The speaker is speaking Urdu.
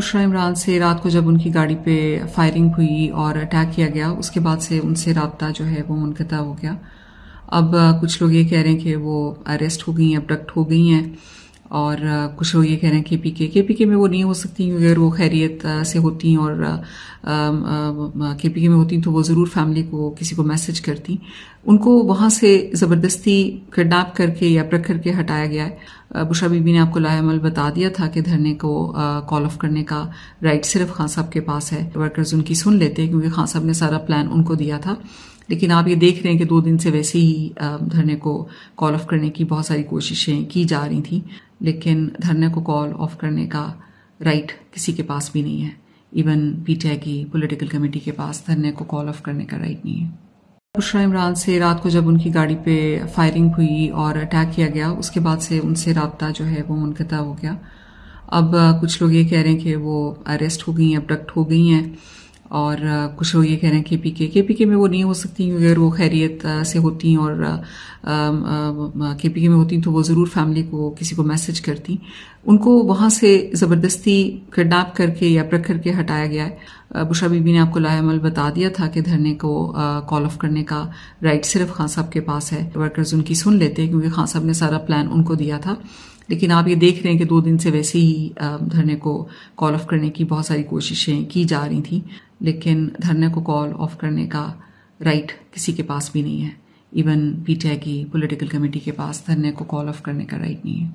بشریٰ عمران سے رات کو جب ان کی گاڑی پہ فائرنگ ہوئی اور اٹیک کیا گیا، اس کے بعد سے ان سے رابطہ جو ہے وہ منقطع ہو گیا۔ اب کچھ لوگ یہ کہہ رہے ہیں کہ وہ اریسٹ ہو گئی ہیں، ابڈکٹ ہو گئی ہیں، اور کچھ لوگ یہ کہہ رہے ہیں کے پی کے میں وہ نہیں ہو سکتی، اگر وہ خیریت سے ہوتی اور کے پی کے میں ہوتی تو وہ ضرور فیملی کو کسی کو میسج کرتی۔ ان کو وہاں سے زبردستی کڈنیپ کر کے یا ابڈکٹ کر کے ہٹایا گیا ہے۔ بشریٰ بی بی نے آپ کو لاہ عمل بتا دیا تھا کہ دھرنے کو کال آف کرنے کا رائٹ صرف خان صاحب کے پاس ہے۔ ورکرز ان کی سن لیتے ہیں کیونکہ خان صاحب نے سارا پلان ان کو دیا تھا، لیکن آپ یہ دیکھ رہے ہیں کہ 2 دن سے ویسے ہی دھرنے کو کال آف کرنے کی بہت ساری کوششیں کی جا رہی تھیں، لیکن دھرنے کو کال آف کرنے کا رائٹ کسی کے پاس بھی نہیں ہے۔ ایون پی ٹی آئی کی پولیٹیکل کمیٹی کے پاس دھرنے کو کال آف کرنے کا رائٹ نہیں ہے۔ بشریٰ عمران سے رات کو جب ان کی گاڑی پہ فائرنگ ہوئی اور اٹیک کیا گیا، اس کے بعد سے ان سے رابطہ جو ہے وہ منقطع ہو گیا۔ اب کچھ لوگ یہ کہہ رہے ہیں کہ وہ اریسٹ ہو گئی ہیں، ابڈکٹ ہو گئی ہیں، اور کچھ لوگ یہ کہہ رہے ہیں کے پی کے میں وہ نہیں ہو سکتی، اگر وہ خیریت سے ہوتی اور کے پی کے میں ہوتی تو وہ ضرور فیملی کو کسی کو میسج کرتی۔ ان کو وہاں سے زبردستی کڈنیپ کر کے یا ابڈکٹ کر کے ہٹایا گیا ہے۔ بشریٰ بی بی نے آپ کو لاہ عمل بتا دیا تھا کہ دھرنے کو کال آف کرنے کا رائٹ صرف خان صاحب کے پاس ہے۔ ورکرز ان کی سن لیتے ہیں کیونکہ خان صاحب نے سارا پلان ان کو دیا تھا، لیکن آپ یہ دیکھ رہے ہیں کہ 2 دن سے ویسے ہی دھرنے کو کال آف کرنے کی بہت ساری کوششیں کی جا رہی تھیں، لیکن دھرنے کو کال آف کرنے کا رائٹ کسی کے پاس بھی نہیں ہے۔ ایون پی ٹی آئی کی پولیٹیکل کمیٹی کے پاس دھرنے کو کال آف کرنے کا رائٹ نہیں ہے۔